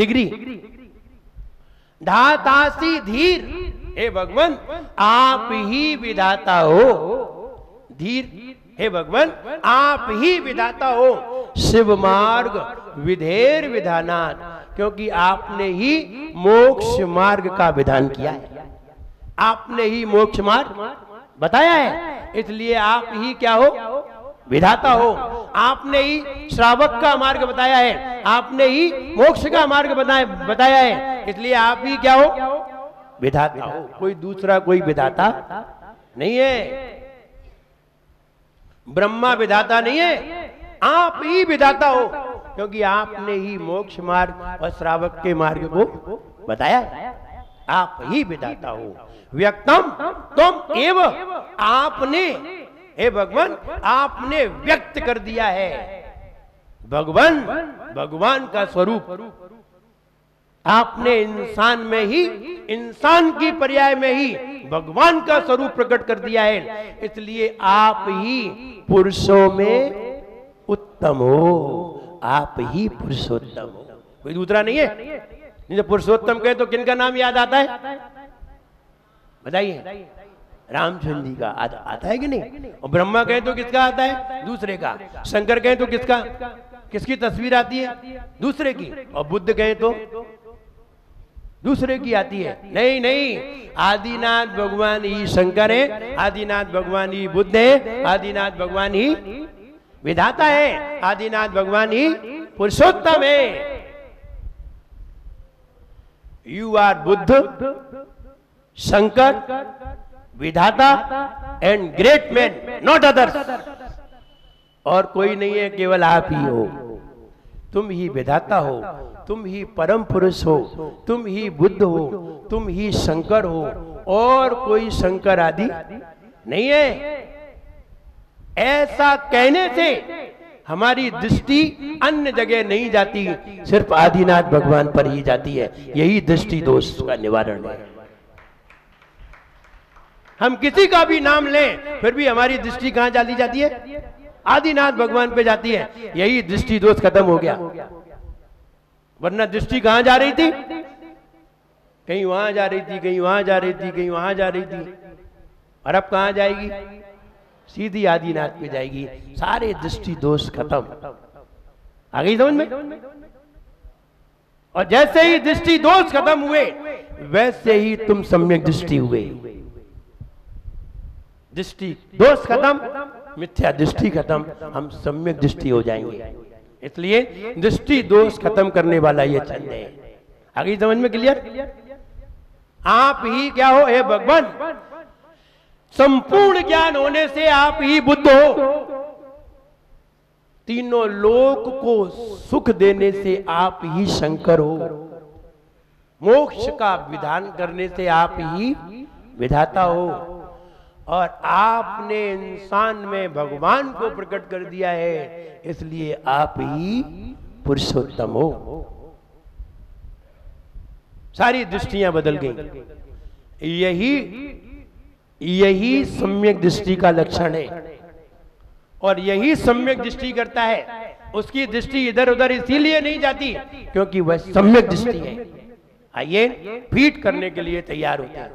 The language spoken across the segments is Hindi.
डिग्री। धातासी धीर, हे भगवान आप ही विधाता हो। धीर, हे भगवान आप ही विधाता हो। शिव मार्ग विधेर विधानात्, क्योंकि आपने ही मोक्ष मार्ग का विधान किया है, आपने ही मोक्ष मार्ग बताया है, इसलिए आप ही क्या हो, विधाता हो। आपने ही श्रावक का मार्ग बताया है, आपने ही मोक्ष का मार्ग बताया है, इसलिए आप ही क्या हो, विधाता हो। कोई दूसरा कोई विधाता नहीं है। ब्रह्मा विधाता नहीं है, आप ही विधाता हो, क्योंकि आपने ही मोक्ष मार्ग और श्रावक के मार्ग को बताया है। आप ही विधाता हो। व्यक्तम तुम एव, आपने, हे भगवान आपने व्यक्त कर दिया है। भगवान, भगवान का स्वरूप आपने इंसान में ही, इंसान की पर्याय में ही भगवान का स्वरूप प्रकट कर दिया है, इसलिए आप ही पुरुषों में उत्तम हो। आप ही पुरुषोत्तम हो, कोई दूसरा नहीं है। जब पुरुषोत्तम कहे तो किनका नाम याद आता है, बताइए? रामचंद्र जी का आता है कि नहीं? और ब्रह्मा कहे तो किसका आता है, दूसरे का। शंकर कहे तो किसका, किसकी तस्वीर आती है, दूसरे की। और बुद्ध कहे तो दूसरे की आती है। नहीं नहीं, आदिनाथ भगवान ही शंकर है, आदिनाथ भगवान ही बुद्ध है, आदिनाथ भगवान ही विधाता है, आदिनाथ भगवान ही पुरुषोत्तम है। यू आर बुद्ध, शंकर, विधाता and great man, not others. और कोई नहीं है, केवल आप ही हो। तुम ही विधाता हो, तुम ही परम पुरुष हो, तुम ही बुद्ध हो, तुम ही शंकर हो, और कोई शंकर आदि नहीं है। ऐसा कहने से हमारी दृष्टि अन्य जगह नहीं जाती, सिर्फ आदिनाथ भगवान पर ही जाती है। यही दृष्टि दोष का निवारण है। हम किसी का भी नाम लें फिर भी हमारी दृष्टि कहां चली जाती है, आदिनाथ भगवान पे जाती है। यही दृष्टि दोष खत्म हो गया। वरना दृष्टि कहां जा रही थी, कहीं वहां जा रही थी, कहीं वहां जा रही थी, कहीं वहां जा रही थी, और अब कहां जाएगी, सीधी आदिनाथ पे जाएगी। सारे दृष्टि दोष खत्म। आ गई समझ में? और जैसे ही दृष्टि दोष खत्म हुए, वैसे ही तुम सम्यक दृष्टि हुए। दृष्टि दोष खत्म, मिथ्या दृष्टि खत्म, हम सम्यक दृष्टि हो जाएंगे। इसलिए दृष्टि दोष खत्म करने वाला ये छंद है। आगे समझ में क्लियर? आप ही क्या हो, हे भगवान, संपूर्ण ज्ञान होने से आप ही बुद्ध हो। तीनों लोक को सुख देने से आप ही शंकर हो। मोक्ष का विधान करने से आप ही विधाता हो। और आपने इंसान में भगवान को प्रकट कर दिया है, इसलिए आप ही पुरुषोत्तम हो। सारी दृष्टियां बदल गई। यही सम्यक दृष्टि का लक्षण है। और यही सम्यक दृष्टि करता है। उसकी दृष्टि इधर उधर इसीलिए नहीं जाती क्योंकि वह सम्यक दृष्टि है। आइए फीट करने के लिए तैयार होते हैं।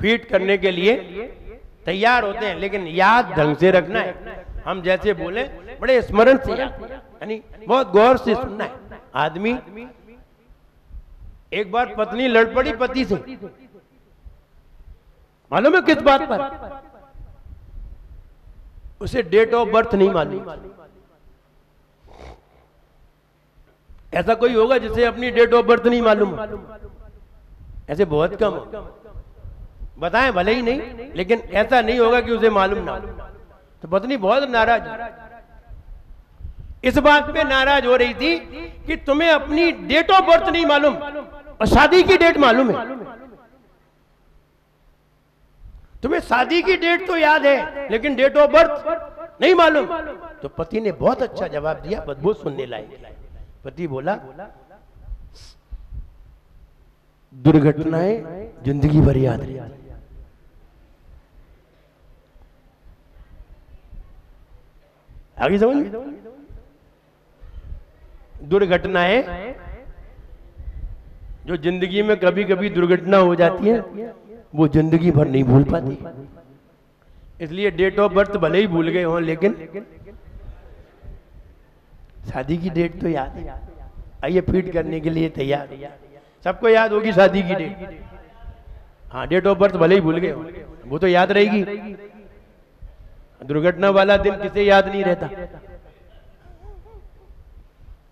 फीट करने के लिए तैयार होते हैं, लेकिन याद ढंग से रखना है। हम जैसे बोले बड़े स्मरण से, यानी बहुत गौर से सुनना है। आदमी, एक बार पत्नी लड़ पड़ी पति से, मालूम है किस बात पर? उसे डेट ऑफ बर्थ नहीं मालूम। ऐसा कोई होगा जिसे अपनी डेट ऑफ बर्थ नहीं मालूम? ऐसे बहुत कम। बताएं भले ही नहीं, लेकिन ऐसा नहीं होगा कि उसे मालूम ना। तो पत्नी बहुत नाराज, इस बात पे नाराज हो रही थी कि तुम्हें अपनी डेट ऑफ बर्थ नहीं मालूम और शादी की डेट मालूम है। तुम्हें शादी की डेट तो याद है, लेकिन डेट ऑफ बर्थ नहीं मालूम। तो पति ने बहुत अच्छा जवाब दिया, बहुत सुनने लायक। पति बोला, दुर्घटनाएं जिंदगी भर याद रहती, आगे समझ। दुर्घटनाएं जो जिंदगी में कभी कभी दुर्घटना हो जाती है वो जिंदगी भर नहीं भूल पाती। इसलिए डेट ऑफ बर्थ भले ही भूल गए हों लेकिन शादी की डेट तो याद है। आइए फीड करने के लिए तैयार। सबको याद होगी शादी की डेट। हाँ, डेट ऑफ बर्थ भले ही भूल गए हो वो तो याद रहेगी। दुर्घटना वाला दिन किसे याद नहीं रहता।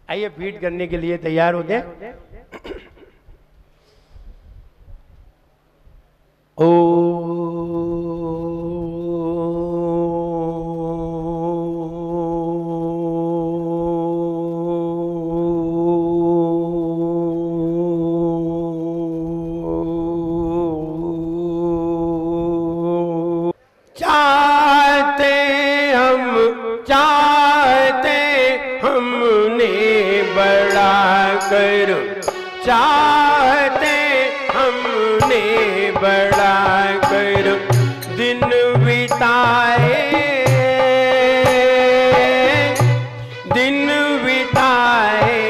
आइए फीड करने के लिए तैयार होते हैं। ओ चाहते हमने बड़ा कर दिन बिताए, दिन बिताए।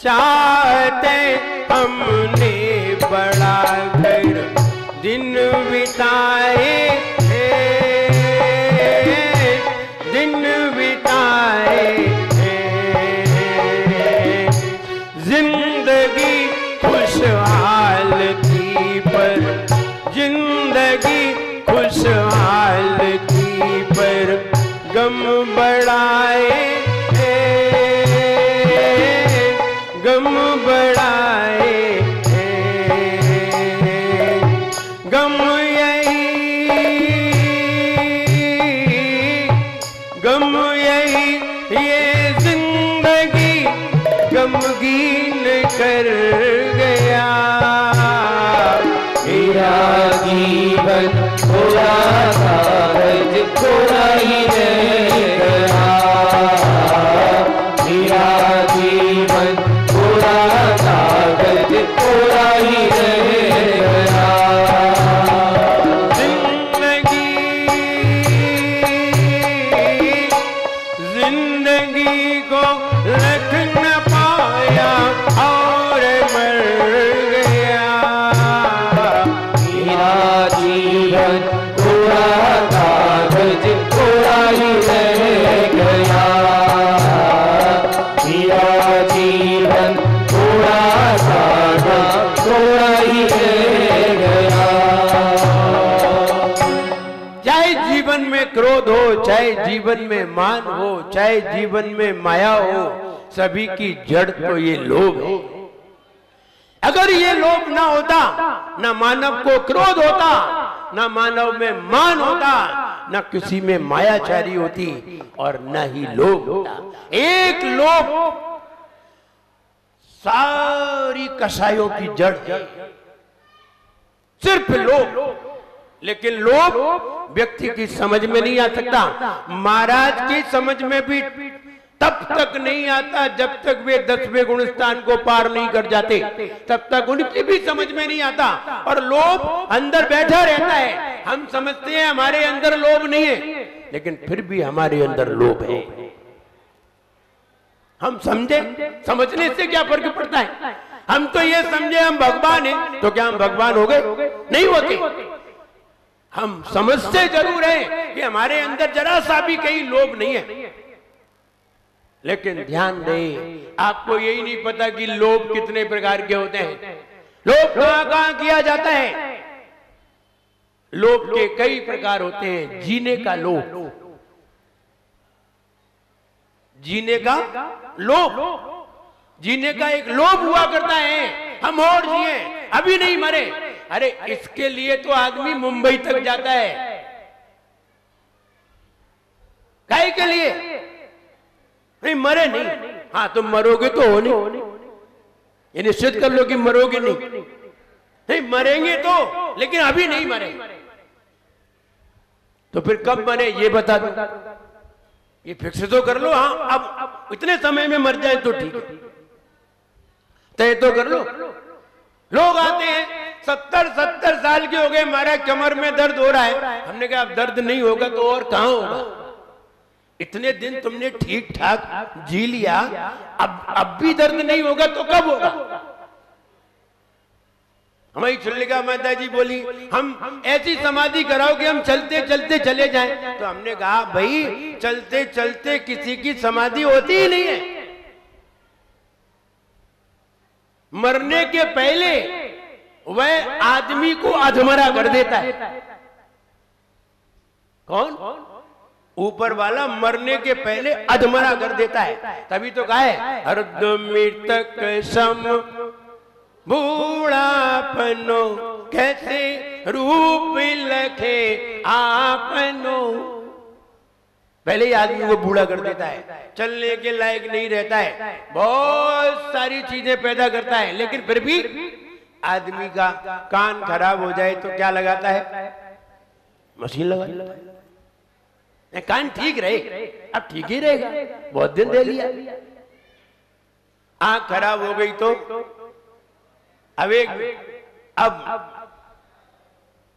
चाहते हमने बड़ा कर दिन बिताए, दिन बिताए। जिंदगी खुशहाल थी पर, जिंदगी खुशहाल थी पर गम बढ़ाए, गम बढ़ाए। गम यही, गम यही ये जिंदगी गमगीन कर गया। मेरा जीवन थोड़ा कागज थोड़ा ही रह गया। मेरा जीवन थोड़ा कागज थोड़ा ही रह गया। जिंदगी, जिंदगी को रख न पाया और मर गया। मेरा जीवन थोड़ा कागज थोड़ा ही रह गया। मेरा जीवन थोड़ा कागज थोड़ा ही रह गया। चाहे जीवन में क्रोध हो, चाहे जीवन में मान हो, चाहे जीवन में माया हो, सभी की जड़ तो ये लोभ है। अगर ये लोभ ना होता, ना मानव को क्रोध होता, ना मानव में मान होता, ना किसी में मायाचारी होती और न ही लोभ होता। एक लोभ सारी कसायों की जड़ है, सिर्फ लोभ। लेकिन लोभ व्यक्ति की समझ में नहीं आ सकता। महाराज की समझ में भी तब तक नहीं आता जब तक वे 10वें गुण स्थान को पार नहीं कर जाते, तब तक उनकी भी समझ में नहीं आता। और लोभ अंदर बैठा रहता है। हम समझते हैं हमारे अंदर लोभ नहीं है, लेकिन फिर भी हमारे अंदर लोभ है। हम समझे, समझने से क्या फर्क पड़ता है। हम तो ये समझे हम भगवान हैं, तो क्या हम भगवान हो गए? नहीं होते। हम समझते जरूर हैं कि हमारे अंदर जरा सा भी कहीं लोभ नहीं है, लेकिन ध्यान दें, आपको यही नहीं पता कि लोभ कितने प्रकार के होते हैं। लोभ कहां कहां किया जाता है। लोभ के कई प्रकार होते हैं। जीने का लोभ, जीने का लोभ, जीने का एक लोभ हुआ करता है। हम और जिए, अभी नहीं मरे। अरे इसके लिए तो आदमी मुंबई तक जाता है। काहे के लिए? नहीं मरे नहीं। हाँ तुम मरोगे तो हो नहीं, ये निश्चित कर लो कि मरोगे नहीं। नहीं मरेंगे तो, लेकिन अभी नहीं मरे। तो फिर कब मरे ये बता दो, ये फिक्स तो कर लो। हाँ अब इतने समय में मर जाए तो ठीक है, तय तो कर लो। लोग आते हैं 70-70 साल के हो गए, हमारा कमर में दर्द हो रहा है। हमने कहा अब दर्द नहीं होगा तो और कहां होगा? इतने दिन तुमने ठीक ठाक जी लिया, अब भी दर्द नहीं होगा तो कब होगा? हमारी चुल्लिका माता जी बोली हम ऐसी समाधि कराओ कि हम चलते चलते चले जाएं। तो हमने कहा भाई चलते चलते किसी की समाधि होती ही नहीं है। मरने के पहले वह आदमी को अधमरा कर देता है। कौन? ऊपर वाला मरने के पहले अधमरा कर देता है। तभी तो कहा है अर्ध मृतक सम बूढ़ापनो कैसे रूप लखे आपनो। पहले ही आदमी को बूढ़ा कर देता है, चलने के लायक नहीं रहता है, बहुत सारी चीजें पैदा करता है, लेकिन फिर भी आदमी का कान खराब हो जाए तो क्या लगाता है? मशीन लगा। कान ठीक रहे, अब ठीक ही रहेगा, बहुत दिन दे लिया। आंख खराब हो गई तो अब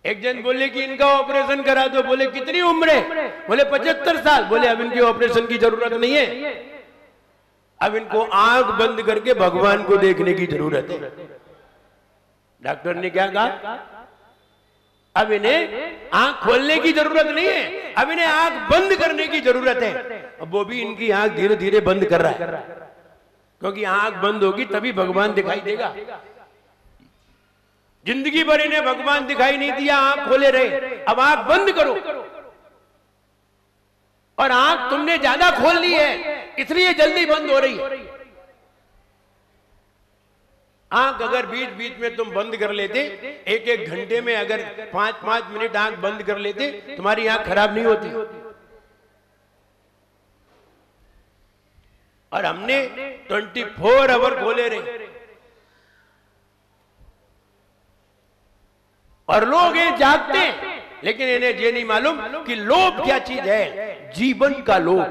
एक जन बोले कि इनका ऑपरेशन करा दो। बोले कितनी उम्र है? बोले 75 साल। बोले अब इनके ऑपरेशन की जरूरत नहीं है, अब इनको आंख बंद करके भगवान को देखने की जरूरत है। डॉक्टर ने क्या कहा? अब इन्हें आंख खोलने की जरूरत नहीं है, अब इन्हें आंख बंद करने की जरूरत है। अब वो भी इनकी आंख धीरे धीरे बंद कर रहा है, क्योंकि आंख बंद होगी तभी भगवान दिखाई देगा। जिंदगी भर इन्हें भगवान दिखाई नहीं दिया, आंख खोले रहे, अब आंख बंद करो। और आंख तुमने ज्यादा खोल ली है, इसलिए जल्दी बंद हो रही है। आंख अगर बीच बीच में तुम बंद कर लेते, एक एक घंटे में अगर 5-5 मिनट आंख बंद कर लेते, तुम्हारी आंख खराब नहीं होती। और हमने 24 आवर खोले रहे। और लोग ये जागते हैं, लेकिन इन्हें ये नहीं मालूम कि लोभ क्या चीज है। जीवन का लोभ,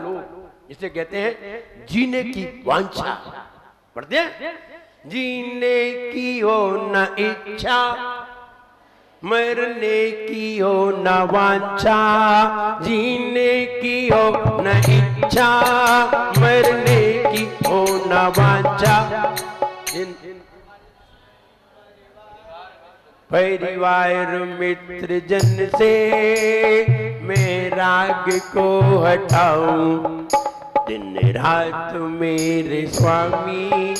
जिसे कहते हैं जीने की वांछा। पढ़ते हैं, जीने की हो न इच्छा, मरने की हो न वांछा। जीने की हो न इच्छा, मरने की हो न वांछा। परिवार मित्र जन से मैं राग को हटाऊं, दिन रात मेरे स्वामी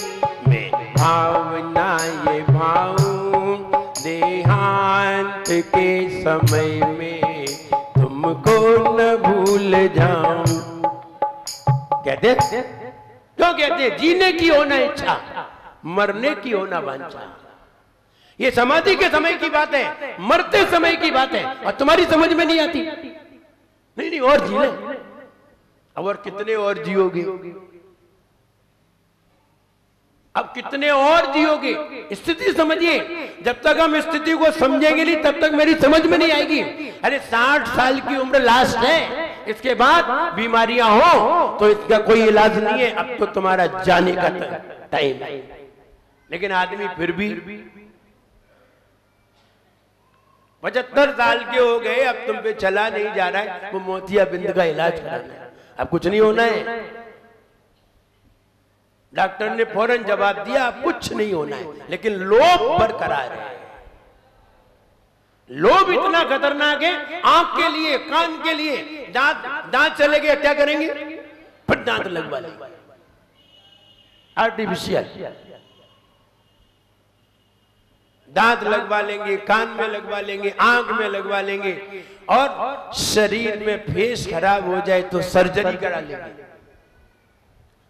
मैं भावना ये भाऊं। देहांत के समय में तुमको न भूल जाऊं। कहते क्यों कहते? जीने की होना इच्छा, मरने की होना वांछा। ये समाधि के समय की बात है, मरते समय की बात है, और तुम्हारी समझ में नहीं आती। नहीं और जी ले, और कितने और जियोगे? अब कितने और जियोगे? स्थिति समझिए। जब तक हम स्थिति को समझेंगे नहीं तब तक मेरी समझ में नहीं आएगी। अरे 60 साल की उम्र लास्ट है, इसके बाद बीमारियां हो तो इसका कोई इलाज नहीं है। अब तो तुम्हारा जाने का टाइम है। लेकिन आदमी फिर भी 75 साल के हो गए, अब तुम पे चला नहीं जा रहा है, वो मोतियाबिंद का इलाज कराना है। अब कुछ नहीं होना है। डॉक्टर ने फौरन जवाब दिया अब कुछ नहीं होना है, लेकिन लोभ बरकरार है। लोभ इतना खतरनाक है, आंख के लिए, कान के लिए। दांत चले गए, क्या करेंगे? फिर दांत लगवा लेंगे, आर्टिफिशियल दांत लगवा लेंगे, कान में लगवा लेंगे, आंख में लगवा लेंगे, और शरीर में फेस खराब हो जाए तो सर्जरी करा लेंगे।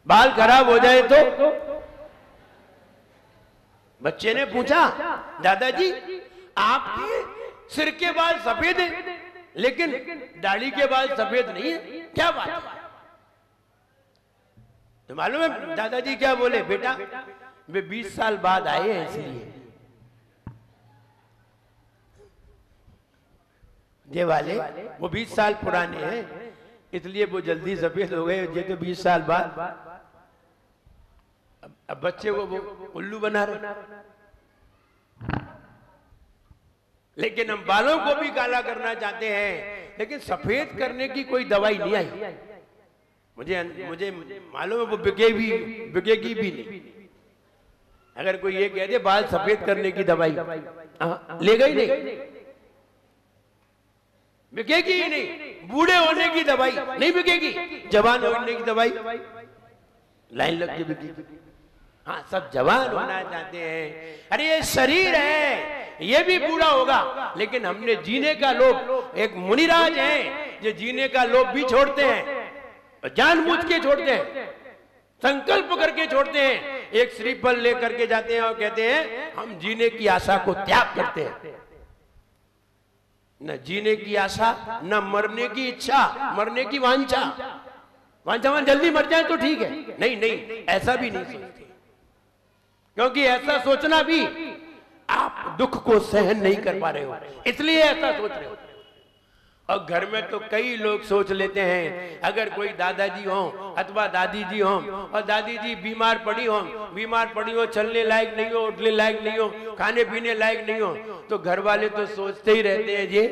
बाल खराब हो जाए तो बच्चे ने पूछा, दादाजी आपके सिर के बाल सफेद हैं लेकिन दाढ़ी के बाल सफेद नहीं है, क्या बात है? तो मालूम है दादाजी क्या बोले? बेटा वे 20 साल बाद आए हैं, इसलिए ये वाले वो 20 साल पुराने हैं, इसलिए वो जल्दी सफेद हो गए। ये तो 20 साल बाद। अब बच्चे को वो उल्लू बना रहे। लेकिन हम बालों को भी काला करना चाहते हैं, लेकिन सफेद करने की कोई दवाई नहीं आई। मुझे मालूम है वो बिकेगी भी नहीं। अगर कोई ये कह दे बाल सफेद करने की दवाई लेगा ही नहीं, बिकेगी ही नहीं। बूढ़े होने की दवाई नहीं बिकेगी, जवान होने की दवाई लाइन लग के बिकेगी। हाँ, सब जवान होना चाहते हैं। अरे ये शरीर है, ये भी बूढ़ा होगा, लेकिन हमने जीने का लोभ, एक मुनिराज हैं जो जीने का लोभ भी छोड़ते हैं, जानबूझ के छोड़ते हैं, संकल्प करके छोड़ते हैं। एक श्रीफल लेकर के जाते हैं और कहते हैं हम जीने की आशा को त्याग करते हैं। न जीने की आशा, न मरने की इच्छा, मरने की वांछा। वांछा जल्दी मर जाए तो ठीक है, नहीं नहीं, ऐसा भी नहीं सोचते, क्योंकि ऐसा सोचना भी आप दुख को सहन नहीं कर पा रहे हो, इसलिए ऐसा सोच रहे हो। और घर में तो कई लोग सोच लेते हैं, अगर कोई दादाजी हो अथवा दादी जी हो और दादी जी बीमार पड़ी हो, चलने लायक नहीं हो, उठने लायक नहीं हो, खाने पीने लायक नहीं हो, तो घर वाले तो सोचते ही रहते हैं ये,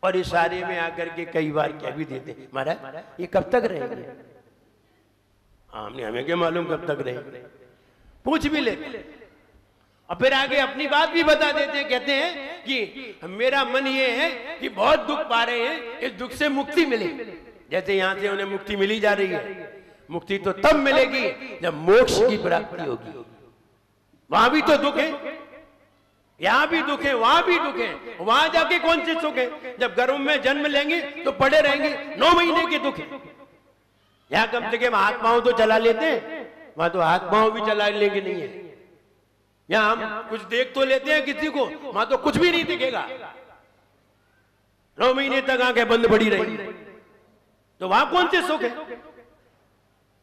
और इशारे में आकर के कई बार कह भी देते हैं महाराज ये कब तक रहेंगे। हमने हमें क्या मालूम कब तक रहेंगे, पूछ भी लेते और फिर आगे अपनी बात भी बता देते हैं। कहते हैं कि मेरा मन ये है कि बहुत दुख पा रहे हैं, इस दुख से मुक्ति मिले। जैसे यहां से उन्हें मुक्ति मिली जा रही है, मुक्ति तो तब मिलेगी जब मोक्ष की प्राप्ति होगी। वहां भी तो दुख है, यहां भी दुख है, वहां भी दुख है। वहां जाके कौन सी सुख है? जब गर्भ में जन्म लेंगे तो पड़े रहेंगे, 9 महीने के दुख है। यहां कम से कम हाथ पांव तो चला लेते हैं, वहां तो हाथ पांव भी चला लेंगे नहीं है। यहां हम कुछ देख तो लेते हैं किसी को, वहां तो कुछ भी नहीं दिखेगा, 9 महीने तक आंखें बंद पड़ी रही, तो वहां कौन से सुख है?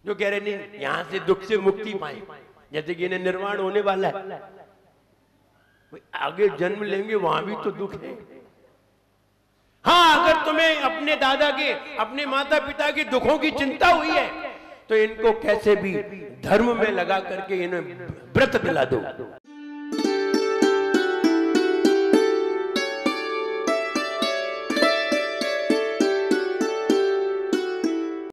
जो कह रहे नहीं यहां से दुख से मुक्ति पाए, जैसे कि इन्हें निर्वाण होने वाला है, आगे जन्म लेंगे वहां भी तो दुख है। हाँ, अगर तुम्हें अपने दादा के, अपने माता पिता के दुखों की चिंता हुई है तो इनको कैसे भी धर्म में लगा करके इन्हें व्रत दिला दो।